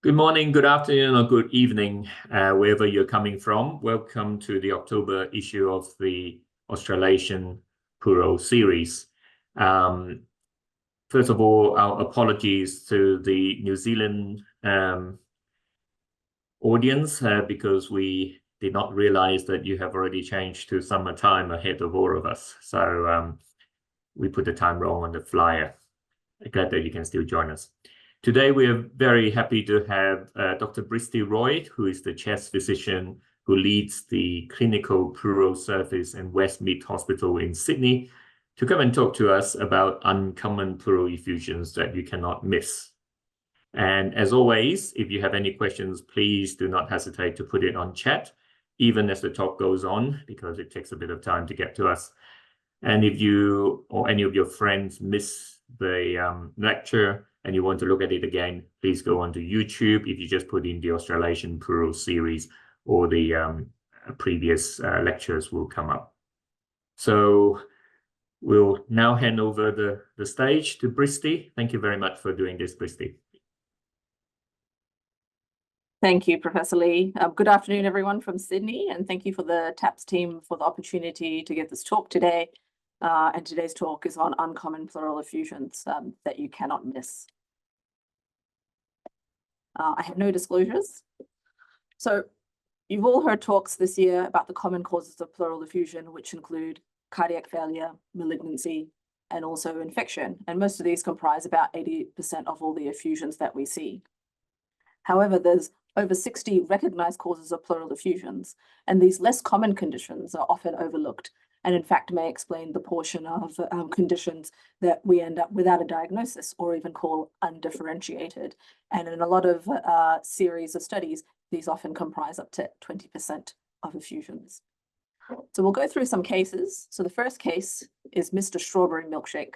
Good morning, good afternoon, or good evening, wherever you're coming from. Welcome to the October issue of the Australasian Pleural series. First of all, our apologies to the New Zealand audience because we did not realize that you have already changed to summertime ahead of all of us. So we put the time wrong on the flyer. I'm glad that you can still join us. Today, we are very happy to have Dr. Bristi Roy, who is the chest physician who leads the clinical pleural service in Westmead Hospital in Sydney, to come and talk to us about uncommon pleural effusions that you cannot miss. And as always, if you have any questions, please do not hesitate to put it on chat, even as the talk goes on, because it takes a bit of time to get to us. And if you or any of your friends miss the lecture, and you want to look at it again, please go onto YouTube. If you just put in the Australasian Pleural series, or the previous lectures will come up. So we'll now hand over the stage to Bristi. Thank you very much for doing this, Bristi. Thank you, Professor Lee. Good afternoon, everyone from Sydney, and thank you for the TAPS team for the opportunity to give this talk today. And today's talk is on uncommon pleural effusions that you cannot miss. I have no disclosures. So you've all heard talks this year about the common causes of pleural effusion, which include cardiac failure, malignancy, and also infection. And most of these comprise about 80% of all the effusions that we see. However, there's over 60 recognized causes of pleural effusions, and these less common conditions are often overlooked, and in fact may explain the portion of conditions that we end up without a diagnosis or even call undifferentiated. And in a lot of series of studies, these often comprise up to 20% of effusions. So we'll go through some cases. So the first case is Mr. Strawberry Milkshake.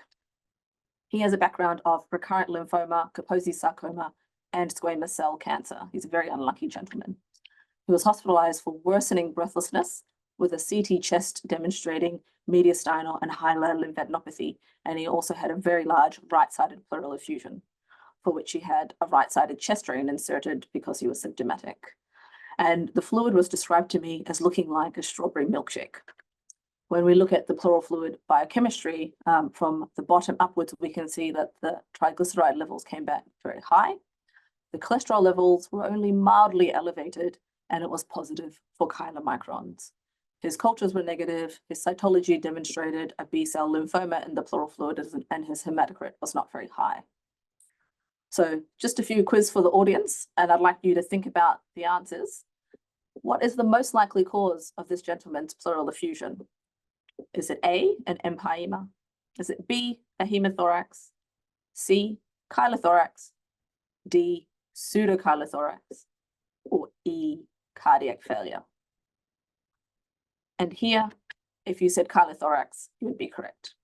He has a background of recurrent lymphoma, Kaposi sarcoma, and squamous cell cancer. He's a very unlucky gentleman. He was hospitalized for worsening breathlessness, with a CT chest demonstrating mediastinal and hilar lymphadenopathy, and he also had a very large right-sided pleural effusion, for which he had a right-sided chest drain inserted because he was symptomatic. And the fluid was described to me as looking like a strawberry milkshake. When we look at the pleural fluid biochemistry, from the bottom upwards, we can see that the triglyceride levels came back very high. The cholesterol levels were only mildly elevated, and it was positive for chylomicrons. His cultures were negative. His cytology demonstrated a B-cell lymphoma in the pleural fluid, and his hematocrit was not very high. So just a few quiz for the audience, and I'd like you to think about the answers. What is the most likely cause of this gentleman's pleural effusion? Is it A, an empyema? Is it B, a hemothorax? C, chylothorax? D, pseudochylothorax? Or E, cardiac failure? And here, if you said chylothorax, you would be correct.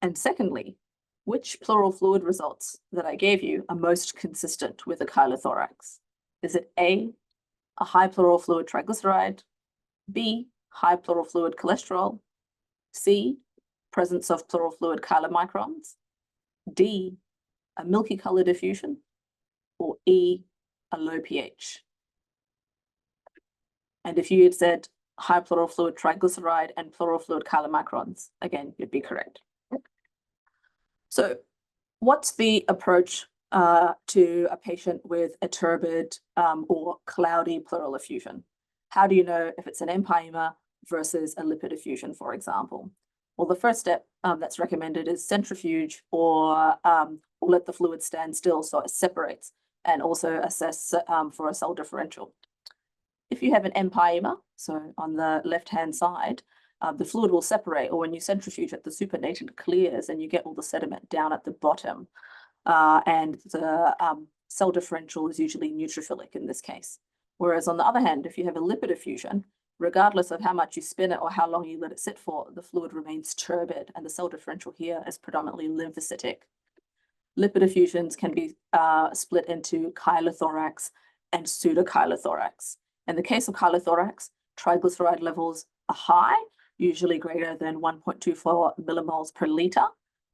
And secondly, which pleural fluid results that I gave you are most consistent with a chylothorax? Is it A, a high pleural fluid triglyceride? B, high pleural fluid cholesterol? C, presence of pleural fluid chylomicrons? D, a milky colored effusion? Or E, a low pH? And if you had said high pleural fluid triglyceride and pleural fluid chylomicrons, again, you'd be correct. So what's the approach to a patient with a turbid or cloudy pleural effusion? How do you know if it's an empyema versus a lipid effusion, for example? Well, the first step that's recommended is centrifuge or let the fluid stand still so it separates, and also assess for a cell differential. If you have an empyema, so on the left-hand side, the fluid will separate, or when you centrifuge it, the supernatant clears and you get all the sediment down at the bottom. And the cell differential is usually neutrophilic in this case. Whereas on the other hand, if you have a lipid effusion, regardless of how much you spin it or how long you let it sit for, the fluid remains turbid, and the cell differential here is predominantly lymphocytic. Lipid effusions can be split into chylothorax and pseudochylothorax. In the case of chylothorax, triglyceride levels are high, usually greater than 1.24 millimoles per liter.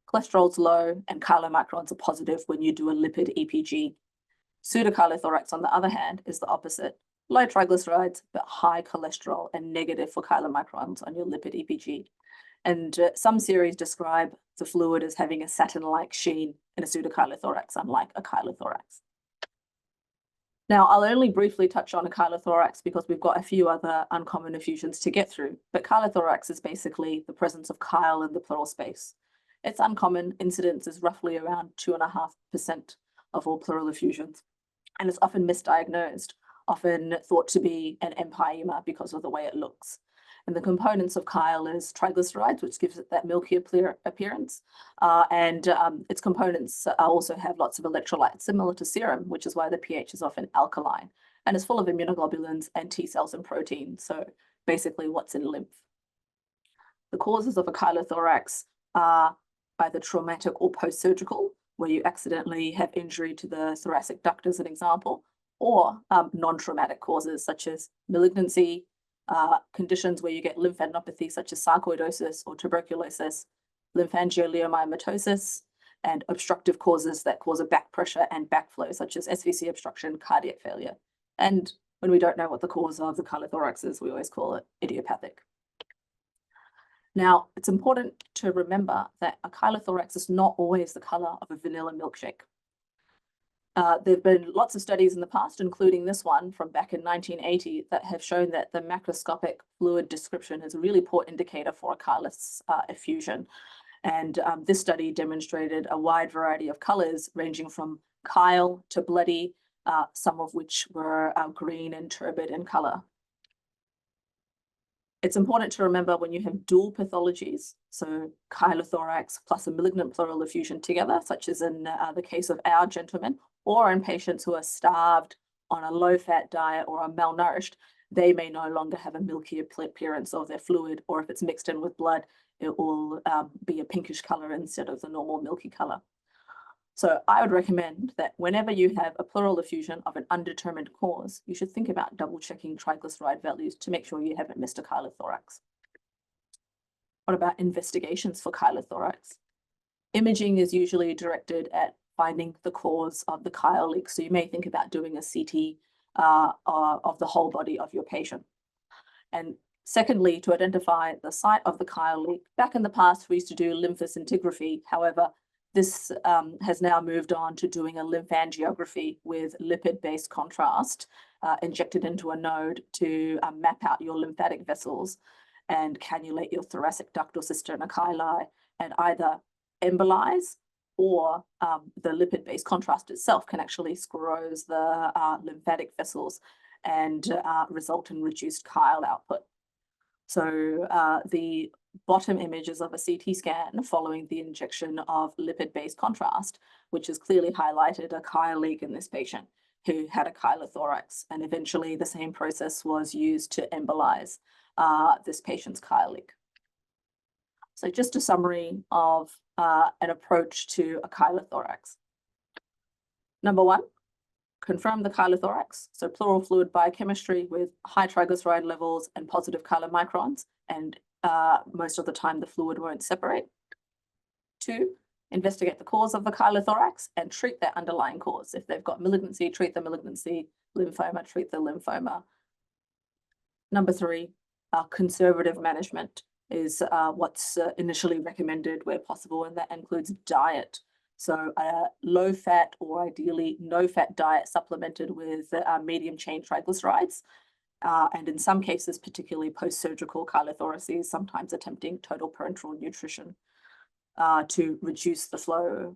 Cholesterol's low, and chylomicrons are positive when you do a lipid EPG. Pseudochylothorax, on the other hand, is the opposite. Low triglycerides, but high cholesterol and negative for chylomicrons on your lipid EPG. And some series describe the fluid as having a satin-like sheen in a pseudochylothorax, unlike a chylothorax. Now, I'll only briefly touch on a chylothorax because we've got a few other uncommon effusions to get through, but chylothorax is basically the presence of chyle in the pleural space. It's uncommon. Incidence is roughly around 2.5% of all pleural effusions, and it's often misdiagnosed, often thought to be an empyema because of the way it looks. And the components of chyle is triglycerides, which gives it that milky appearance. And its components also have lots of electrolytes, similar to serum, which is why the pH is often alkaline. And it's full of immunoglobulins and T cells and proteins. So basically what's in lymph. The causes of a chylothorax are either traumatic or post-surgical, where you accidentally have injury to the thoracic duct as an example, or non-traumatic causes such as malignancy, conditions where you get lymphadenopathy such as sarcoidosis or tuberculosis, lymphangioliomyomatosis, and obstructive causes that cause a back pressure and backflow such as SVC obstruction, cardiac failure. And when we don't know what the cause of the chylothorax is, we always call it idiopathic. Now, it's important to remember that a chylothorax is not always the color of a vanilla milkshake. There have been lots of studies in the past, including this one from back in 1980, that have shown that the macroscopic fluid description is a really poor indicator for a chylous effusion. And this study demonstrated a wide variety of colors ranging from chyle to bloody, some of which were green and turbid in color. It's important to remember when you have dual pathologies, so chylothorax plus a malignant pleural effusion together, such as in the case of our gentleman, or in patients who are starved on a low-fat diet or are malnourished, they may no longer have a milky appearance of their fluid, or if it's mixed in with blood, it will be a pinkish color instead of the normal milky color. So I would recommend that whenever you have a pleural effusion of an undetermined cause, you should think about double-checking triglyceride values to make sure you haven't missed a chylothorax. What about investigations for chylothorax? Imaging is usually directed at finding the cause of the chyle leak. So you may think about doing a CT of the whole body of your patient. And secondly, to identify the site of the chyle leak. Back in the past, we used to do lymphoscintigraphy. However, this has now moved on to doing a lymphangiography with lipid-based contrast injected into a node to map out your lymphatic vessels and cannulate your thoracic duct or cisterna chyli and either embolize, or the lipid-based contrast itself can actually sclerose the lymphatic vessels and result in reduced chyle output. So the bottom images of a CT scan following the injection of lipid-based contrast, which has clearly highlighted a chyle leak in this patient who had a chylothorax, and eventually the same process was used to embolize this patient's chyle leak. So just a summary of an approach to a chylothorax. Number one, confirm the chylothorax, so pleural fluid biochemistry with high triglyceride levels and positive chylomicrons, and most of the time the fluid won't separate. Two, investigate the cause of the chylothorax and treat that underlying cause. If they've got malignancy, treat the malignancy, lymphoma, treat the lymphoma. Number three, conservative management is what's initially recommended where possible, and that includes diet. So a low-fat or ideally no-fat diet supplemented with medium chain triglycerides, and in some cases, particularly post-surgical chylothoraces, sometimes attempting total parenteral nutrition to reduce the flow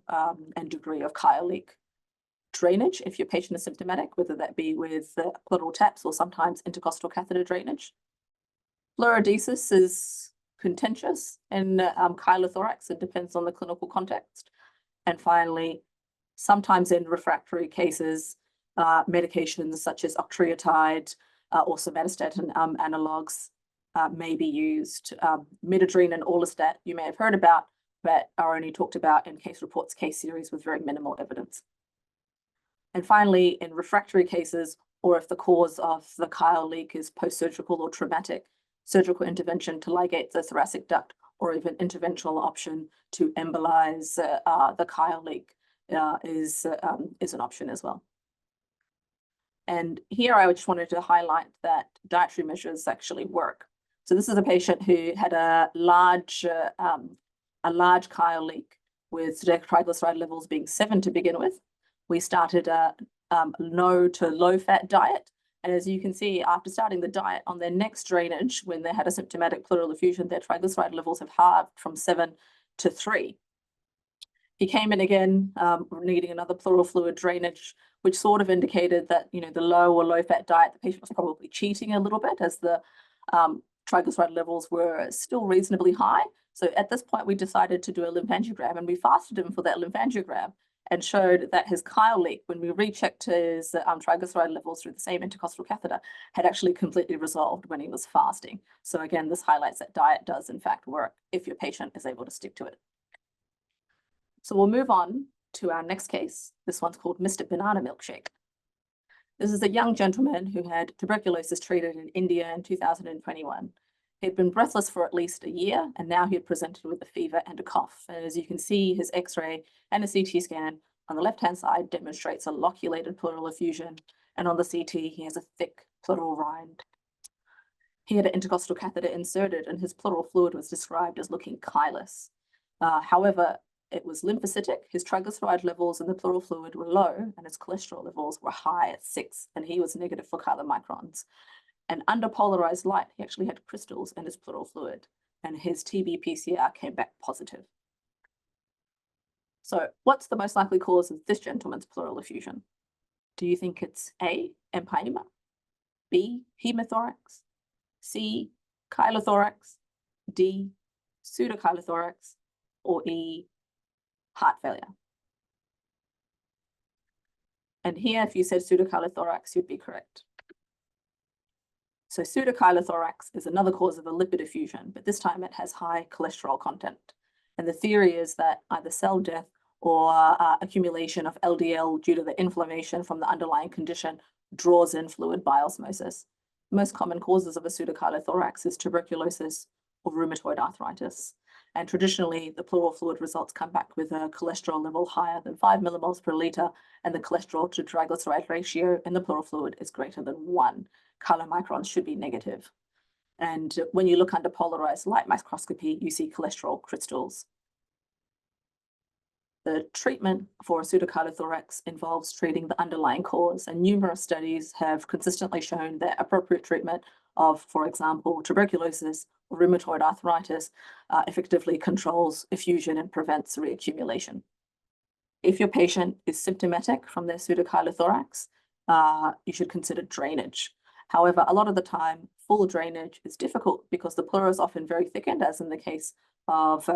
and degree of chyle leak. Drainage, if your patient is symptomatic, whether that be with pleural taps or sometimes intercostal catheter drainage. Fluoridesis is contentious in chylothorax. It depends on the clinical context. And finally, sometimes in refractory cases, medications such as octreotide or somatostatin analogs may be used. Midodrine and orlistat you may have heard about, but are only talked about in case reports, case series with very minimal evidence. And finally, in refractory cases, or if the cause of the chyle leak is post-surgical or traumatic, surgical intervention to ligate the thoracic duct or even interventional option to embolize the chyle leak is an option as well. And here I just wanted to highlight that dietary measures actually work. So this is a patient who had a large chyle leak with triglyceride levels being 7 to begin with. We started a no to low fat diet. And as you can see, after starting the diet on their next drainage, when they had a symptomatic pleural effusion, their triglyceride levels have halved from 7 to 3. He came in again, needing another pleural fluid drainage, which sort of indicated that, the low or low fat diet, the patient was probably cheating a little bit as the triglyceride levels were still reasonably high. So at this point, we decided to do a lymphangiogram, and we fasted him for that lymphangiogram and showed that his chyle leak, when we rechecked his triglyceride levels through the same intercostal catheter, had actually completely resolved when he was fasting. So again, this highlights that diet does in fact work if your patient is able to stick to it. So we'll move on to our next case. This one's called Mr. Banana Milkshake. This is a young gentleman who had tuberculosis treated in India in 2021. He'd been breathless for at least a year, and now he had presented with a fever and a cough. And as you can see, his X-ray and a CT scan on the left-hand side demonstrates a loculated pleural effusion, and on the CT, he has a thick pleural rind. He had an intercostal catheter inserted, and his pleural fluid was described as looking chylous. However, it was lymphocytic. His triglyceride levels in the pleural fluid were low, and his cholesterol levels were high at 6, and he was negative for chylomicrons. And under polarized light, he actually had crystals in his pleural fluid, and his TB PCR came back positive. So what's the most likely cause of this gentleman's pleural effusion? Do you think it's A, empyema, B, hemothorax, C, chylothorax, D, pseudochylothorax, or E, heart failure? And here, if you said pseudochylothorax, you'd be correct. So pseudochylothorax is another cause of a lipid effusion, but this time it has high cholesterol content. And the theory is that either cell death or accumulation of LDL due to the inflammation from the underlying condition draws in fluid by osmosis. Most common causes of a pseudochylothorax is tuberculosis or rheumatoid arthritis. And traditionally, the pleural fluid results come back with a cholesterol level higher than 5 millimoles per liter, and the cholesterol to triglyceride ratio in the pleural fluid is greater than 1. Chylomicrons should be negative. And when you look under polarized light microscopy, you see cholesterol crystals. The treatment for pseudochylothorax involves treating the underlying cause, and numerous studies have consistently shown that appropriate treatment of, for example, tuberculosis or rheumatoid arthritis effectively controls effusion and prevents reaccumulation. If your patient is symptomatic from their pseudochylothorax, you should consider drainage. However, a lot of the time, full drainage is difficult because the pleura is often very thickened, as in the case of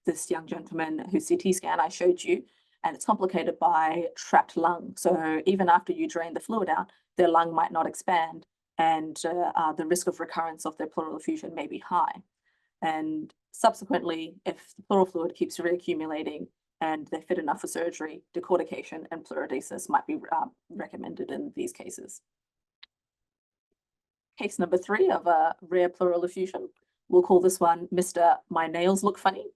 this young gentleman whose CT scan I showed you, and it's complicated by trapped lung. So even after you drain the fluid out, their lung might not expand, and the risk of recurrence of their pleural effusion may be high. And subsequently, if the pleural fluid keeps reaccumulating and they're fit enough for surgery, decortication and pleurodesis might be recommended in these cases. Case number 3 of a rare pleural effusion. We'll call this one Mr. My Nails Look Funny.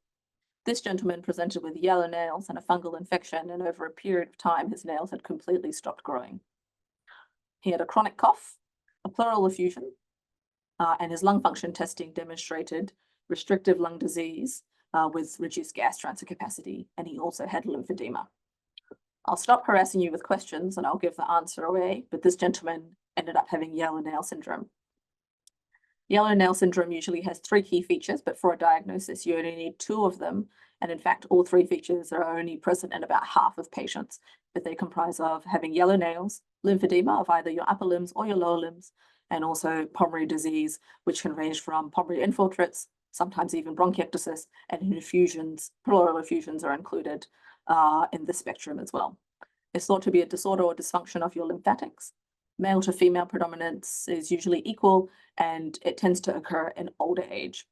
This gentleman presented with yellow nails and a fungal infection, and over a period of time, his nails had completely stopped growing. He had a chronic cough, a pleural effusion, and his lung function testing demonstrated restrictive lung disease with reduced gas transfer capacity, and he also had lymphedema. I'll stop harassing you with questions and I'll give the answer away, but this gentleman ended up having yellow nail syndrome. Yellow nail syndrome usually has 3 key features, but for a diagnosis, you only need 2 of them. And in fact, all 3 features are only present in about half of patients, but they comprise of having yellow nails, lymphedema of either your upper limbs or your lower limbs, and also pulmonary disease, which can range from pulmonary infiltrates, sometimes even bronchiectasis, and in effusions, pleural effusions are included in this spectrum as well. It's thought to be a disorder or dysfunction of your lymphatics. Male to female predominance is usually equal, and it tends to occur in older age.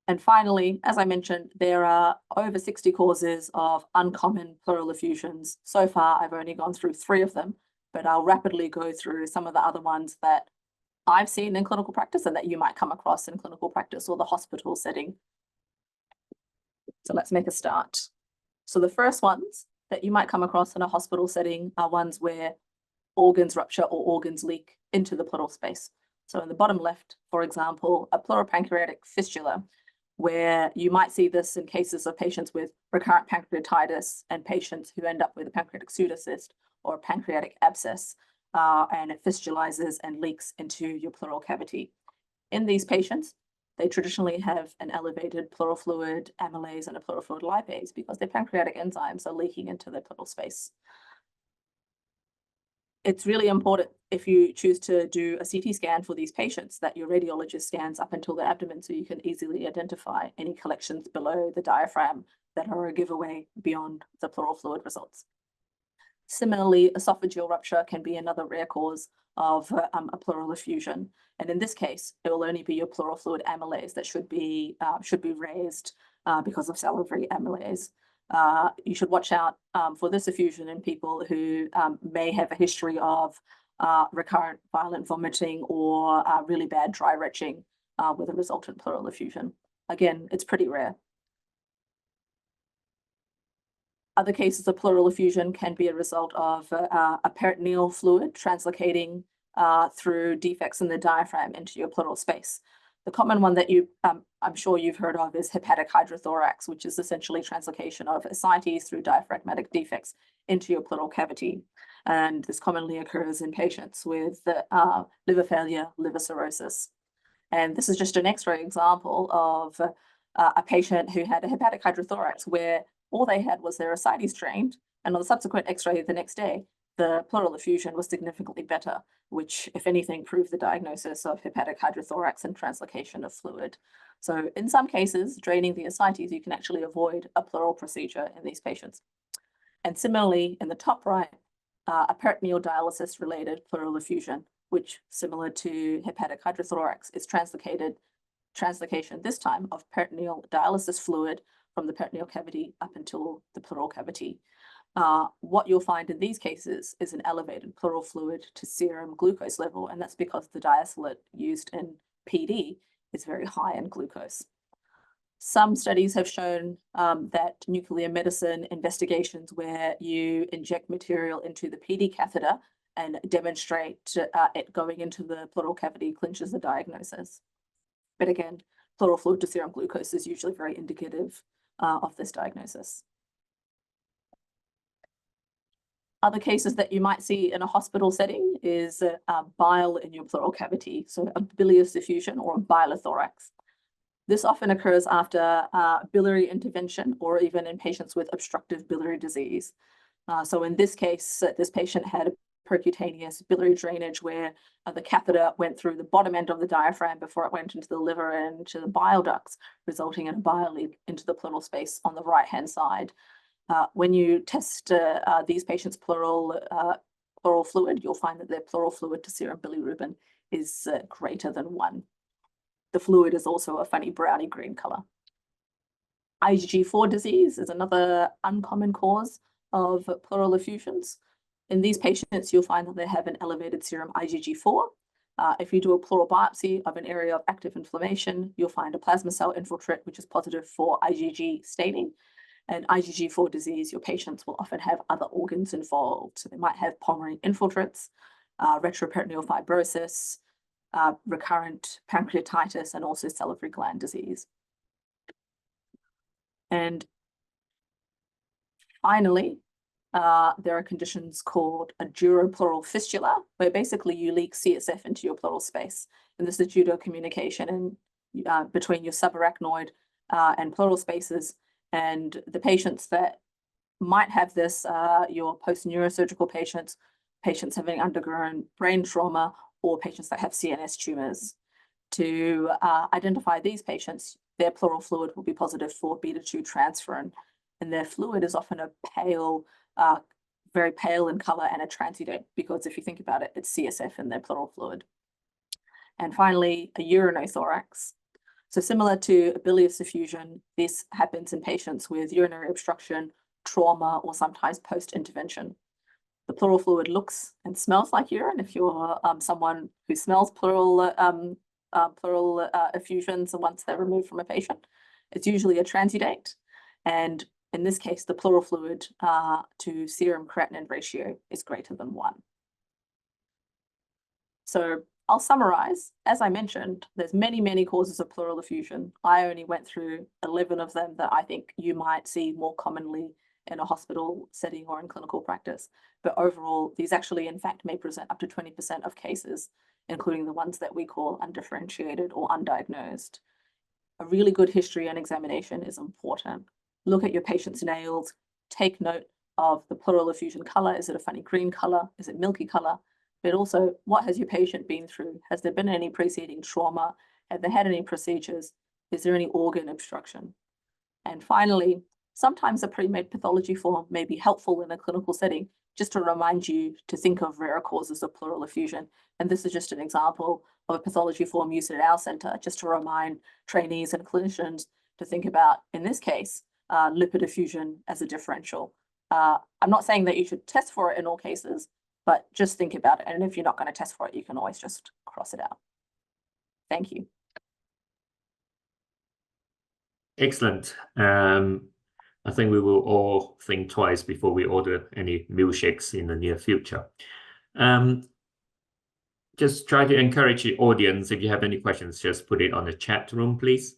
And finally, as I mentioned, there are over 60 causes of uncommon pleural effusions. So far, I've only gone through 3 of them, but I'll rapidly go through some of the other ones that I've seen in clinical practice and that you might come across in clinical practice or the hospital setting. So let's make a start. So the first ones that you might come across in a hospital setting are ones where organs rupture or organs leak into the pleural space. So in the bottom left, for example, a pleural pancreatic fistula, where you might see this in cases of patients with recurrent pancreatitis and patients who end up with a pancreatic pseudocyst or a pancreatic abscess, and it fistulizes and leaks into your pleural cavity. In these patients, they traditionally have an elevated pleural fluid amylase and a pleural fluid lipase because their pancreatic enzymes are leaking into the pleural space. It's really important if you choose to do a CT scan for these patients that your radiologist scans up until the abdomen so you can easily identify any collections below the diaphragm that are a giveaway beyond the pleural fluid results. Similarly, esophageal rupture can be another rare cause of a pleural effusion. And in this case, it will only be your pleural fluid amylase that should be raised because of salivary amylase. You should watch out for this effusion in people who may have a history of recurrent violent vomiting or really bad dry retching with a resultant pleural effusion. Again, it's pretty rare. Other cases of pleural effusion can be a result of a peritoneal fluid translocating through defects in the diaphragm into your pleural space. The common one that I'm sure you've heard of is hepatic hydrothorax, which is essentially translocation of ascites through diaphragmatic defects into your pleural cavity. And this commonly occurs in patients with liver failure, liver cirrhosis. And this is just an X-ray example of a patient who had a hepatic hydrothorax where all they had was their ascites drained, and on the subsequent X-ray the next day, the pleural effusion was significantly better, which, if anything, proved the diagnosis of hepatic hydrothorax and translocation of fluid. So in some cases, draining the ascites, you can actually avoid a pleural procedure in these patients. And similarly, in the top right, a peritoneal dialysis-related pleural effusion, which, similar to hepatic hydrothorax, is translocation this time of peritoneal dialysis fluid from the peritoneal cavity up until the pleural cavity. What you'll find in these cases is an elevated pleural fluid to serum glucose level, and that's because the diastolate used in PD is very high in glucose. Some studies have shown that nuclear medicine investigations where you inject material into the PD catheter and demonstrate it going into the pleural cavity clinches the diagnosis. But again, pleural fluid to serum glucose is usually very indicative of this diagnosis. Other cases that you might see in a hospital setting is bile in your pleural cavity, so a bilious effusion or a bilothorax. This often occurs after biliary intervention or even in patients with obstructive biliary disease. So in this case, this patient had percutaneous biliary drainage where the catheter went through the bottom end of the diaphragm before it went into the liver and into the bile ducts, resulting in a bile leak into the pleural space on the right-hand side. When you test these patients' pleural fluid, you'll find that their pleural fluid to serum bilirubin is greater than 1. The fluid is also a funny browny green color. IgG4 disease is another uncommon cause of pleural effusions. In these patients, you'll find that they have an elevated serum IgG4. If you do a pleural biopsy of an area of active inflammation, you'll find a plasma cell infiltrate, which is positive for IgG staining. And IgG4 disease, your patients will often have other organs involved. So they might have pulmonary infiltrates, retroperitoneal fibrosis, recurrent pancreatitis, and also salivary gland disease. And finally, there are conditions called a duropleural fistula, where basically you leak CSF into your pleural space. And this is due to communication between your subarachnoid and pleural spaces. And the patients that might have this are your post-neurosurgical patients, patients having undergone brain trauma, or patients that have CNS tumors. To identify these patients, their pleural fluid will be positive for beta-2 transferrin, and their fluid is often a pale, very pale in color and a transudate, because if you think about it, it's CSF in their pleural fluid. And finally, a urinothorax. So similar to a bilious effusion, this happens in patients with urinary obstruction, trauma, or sometimes post-intervention. The pleural fluid looks and smells like urine. If you're someone who smells pleural effusions once they're removed from a patient, it's usually a transudate. And in this case, the pleural fluid to serum creatinine ratio is greater than 1. So I'll summarize. As I mentioned, there's many, many causes of pleural effusion. I only went through 11 of them that I think you might see more commonly in a hospital setting or in clinical practice. But overall, these actually, in fact, may present up to 20% of cases, including the ones that we call undifferentiated or undiagnosed. A really good history and examination is important. Look at your patient's nails, take note of the pleural effusion color. Is it a funny green color? Is it milky color? But also, what has your patient been through? Has there been any preceding trauma? Have they had any procedures? Is there any organ obstruction? And finally, sometimes a pre-made pathology form may be helpful in a clinical setting, just to remind you to think of rare causes of pleural effusion. And this is just an example of a pathology form used at our center, just to remind trainees and clinicians to think about, in this case, lipid effusion as a differential. I'm not saying that you should test for it in all cases, but just think about it. And if you're not going to test for it, you can always just cross it out. Thank you. Excellent. I think we will all think twice before we order any milkshakes in the near future. Just try to encourage the audience. If you have any questions, just put it on the chat room, please.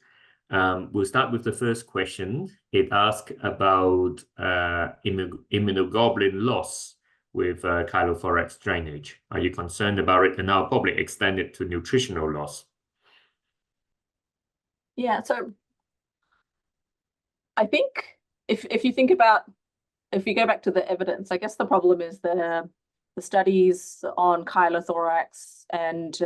We'll start with the first question. It asks about immunoglobulin loss with chylothorax drainage. Are you concerned about it? And I'll probably extend it to nutritional loss. Yeah, so I think if you think about, if you go back to the evidence, I guess the problem is the studies on chylothorax and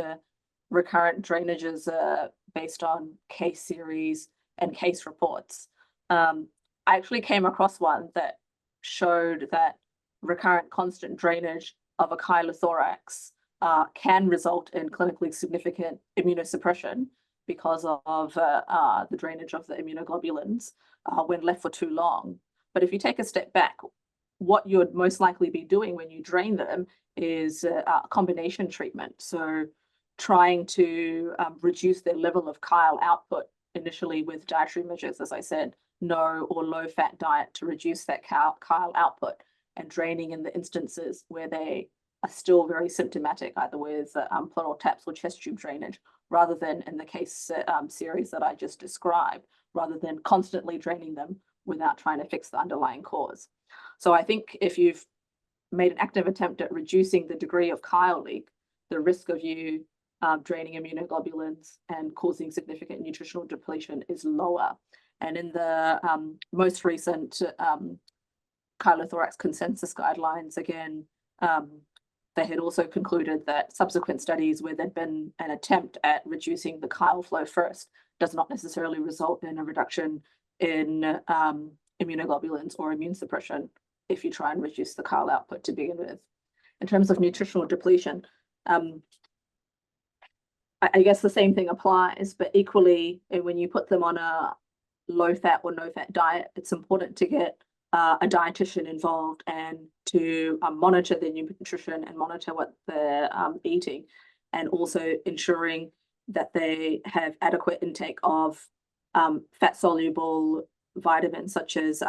recurrent drainages are based on case series and case reports. I actually came across one that showed that recurrent constant drainage of a chylothorax can result in clinically significant immunosuppression because of the drainage of the immunoglobulins when left for too long. But if you take a step back, what you'd most likely be doing when you drain them is a combination treatment. So trying to reduce their level of chyle output initially with dietary measures, as I said, no or low fat diet to reduce that chyle output, and draining in the instances where they are still very symptomatic, either with pleural taps or chest tube drainage, rather than in the case series that I just described, rather than constantly draining them without trying to fix the underlying cause. So I think if you've made an active attempt at reducing the degree of chyle leak, the risk of you draining immunoglobulins and causing significant nutritional depletion is lower. And in the most recent chylothorax consensus guidelines, again, they had also concluded that subsequent studies where there'd been an attempt at reducing the chyle flow first does not necessarily result in a reduction in immunoglobulins or immune suppression if you try and reduce the chyle output to begin with. In terms of nutritional depletion, I guess the same thing applies, but equally, when you put them on a low-fat or no-fat diet, it's important to get a dietitian involved and to monitor their nutrition and monitor what they're eating, and also ensuring that they have adequate intake of fat-soluble vitamins such as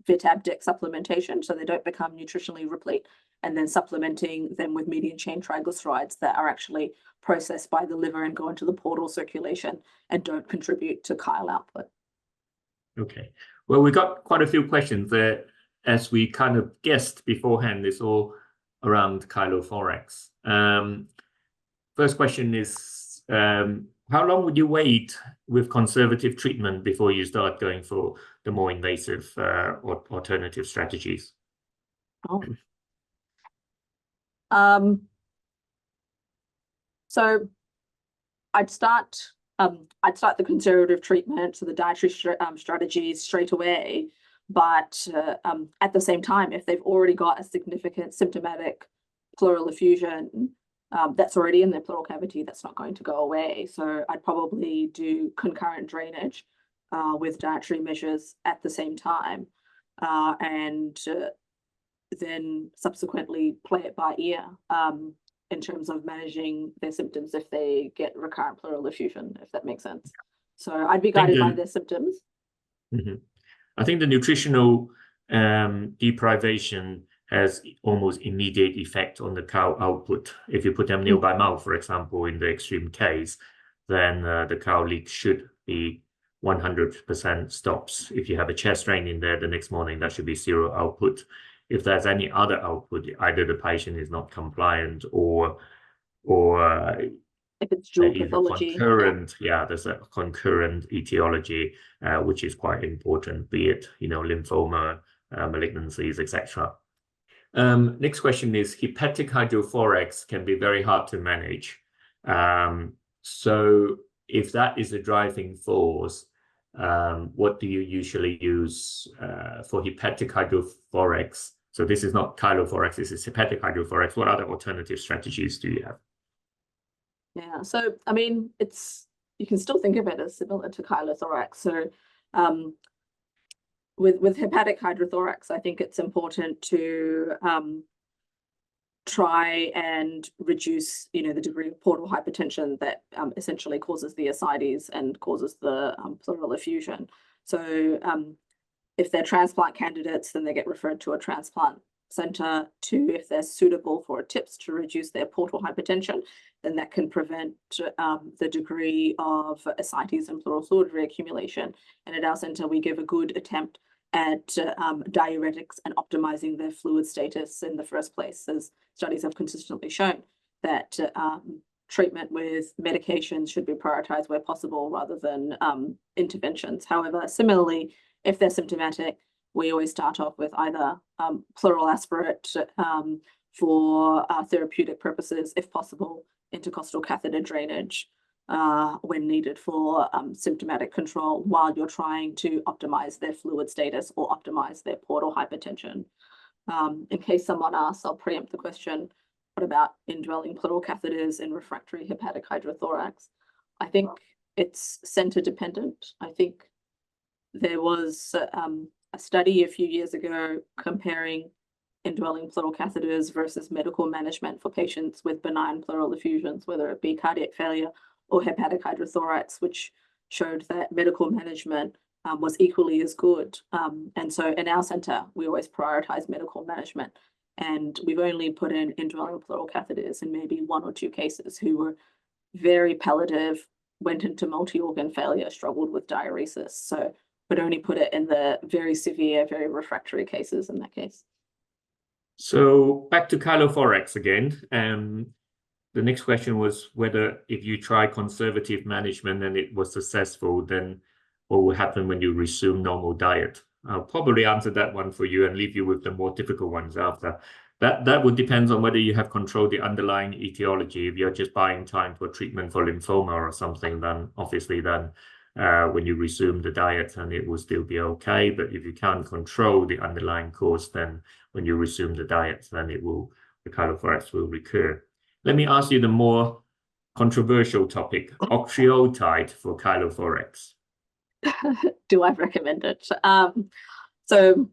Vit-Abdic supplementation, so they don't become nutritionally replete, and then supplementing them with medium chain triglycerides that are actually processed by the liver and go into the portal circulation and don't contribute to chyle output. Okay. Well, we got quite a few questions there. As we kind of guessed beforehand, it's all around chylothorax. First question is, how long would you wait with conservative treatment before you start going for the more invasive or alternative strategies? Oh. So I'd start the conservative treatment, so the dietary strategies straight away. But at the same time, if they've already got a significant symptomatic pleural effusion that's already in their pleural cavity, that's not going to go away. So I'd probably do concurrent drainage with dietary measures at the same time, and then subsequently play it by ear in terms of managing their symptoms if they get recurrent pleural effusion, if that makes sense. So I'd be guided by their symptoms. Mm-hmm. I think the nutritional deprivation has almost immediate effect on the cow output. If you put them nil by mouth, for example, in the extreme case, then the cow leak should be 100% stops. If you have a chest drain in there the next morning, that should be 0 output. If there's any other output, either the patient is not compliant or if it's dual either pathology. concurrent, there's a concurrent etiology, which is quite important, be it, lymphoma, malignancies, etc. Next question is, hepatic hydrothorax can be very hard to manage. So if that is a driving force, what do you usually use for hepatic hydrothorax? So this is not chylothorax, this is hepatic hydrothorax. What other alternative strategies do you have? Yeah, so I mean, you can still think of it as similar to chylothorax. So with hepatic hydrothorax, I think it's important to try and reduce, the degree of portal hypertension that essentially causes the ascites and causes the pleural effusion. So if they're transplant candidates, then they get referred to a transplant center. 2, if they're suitable for TIPS to reduce their portal hypertension, then that can prevent the degree of ascites and pleural fluid reaccumulation. And at our center, we give a good attempt at diuretics and optimizing their fluid status in the first place, as studies have consistently shown that treatment with medications should be prioritized where possible rather than interventions. However, similarly, if they're symptomatic, we always start off with either pleural aspirate for therapeutic purposes, if possible, intercostal catheter drainage when needed for symptomatic control, while you're trying to optimize their fluid status or optimize their portal hypertension. In case someone asks, I'll preempt the question, what about indwelling pleural catheters in refractory hepatic hydrothorax? I think it's center dependent. I think there was a study a few years ago comparing indwelling pleural catheters versus medical management for patients with benign pleural effusions, whether it be cardiac failure or hepatic hydrothorax, which showed that medical management was equally as good. And so in our center, we always prioritize medical management. And we've only put in indwelling pleural catheters in maybe 1 or 2 cases who were very palliative, went into multi-organ failure, struggled with diuresis. So would only put it in the very severe, very refractory cases in that case. So back to chylothorax again. The next question was whether if you try conservative management and it was successful, then what will happen when you resume normal diet? I'll probably answer that one for you and leave you with the more difficult ones after. That would depend on whether you have controlled the underlying etiology. If you're just buying time for treatment for lymphoma or something, then obviously when you resume the diet and it will still be okay. But if you can't control the underlying cause, then when you resume the diet, then the chylothorax will recur. Let me ask you the more controversial topic, octreotide for chylothorax. Do I recommend it? So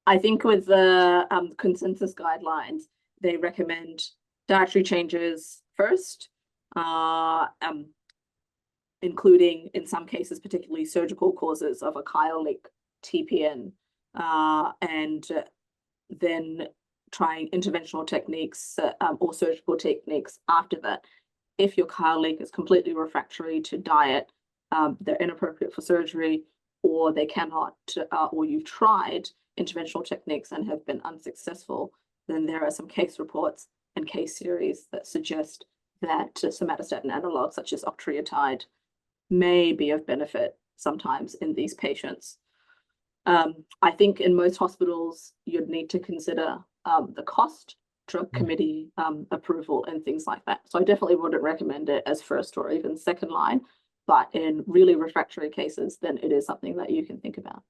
I think with the consensus guidelines, they recommend dietary changes first, including in some cases, particularly surgical causes of a chyle leak, TPN, and then trying interventional techniques or surgical techniques after that. If your chyle leak is completely refractory to diet, they're inappropriate for surgery, or they cannot, or you've tried interventional techniques and have been unsuccessful, then there are some case reports and case series that suggest that somatostatin analogs such as octreotide may be of benefit sometimes in these patients. I think in most hospitals, you'd need to consider the cost, drug committee approval, and things like that. So I definitely wouldn't recommend it as first or even second line, but in really refractory cases, then it is something that you can think about.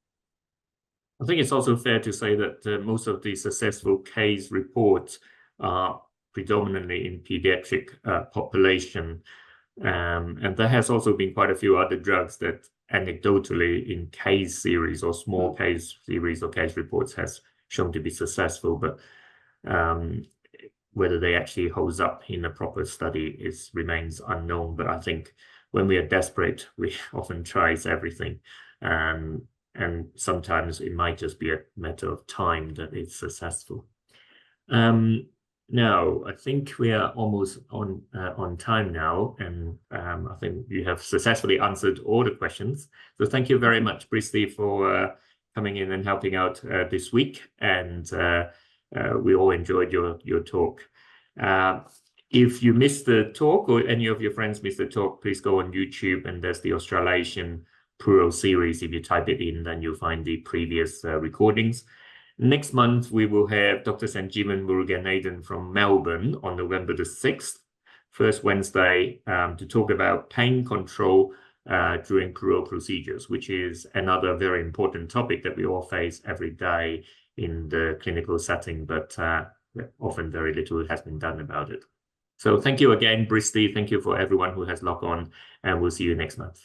I think it's also fair to say that most of the successful case reports are predominantly in pediatric population. And there has also been quite a few other drugs that anecdotally in case series or small case series or case reports has shown to be successful, but whether they actually holds up in a proper study remains unknown. But I think when we are desperate, we often try everything. And sometimes it might just be a matter of time that it's successful. Now, I think we are almost on time now, and I think you have successfully answered all the questions. So thank you very much, Bristi, for coming in and helping out this week. And we all enjoyed your talk. If you missed the talk, or any of your friends missed the talk, please go on YouTube, and there's the Australasian Pleural series. If you type it in, then you'll find the previous recordings. Next month, we will have Dr. Sanjeevan Muruganathan from Melbourne on November the 6th, first Wednesday, to talk about pain control during pleural procedures, which is another very important topic that we all face every day in the clinical setting, but often very little has been done about it. So thank you again, Bristi. Thank you for everyone who has logged on, and we'll see you next month.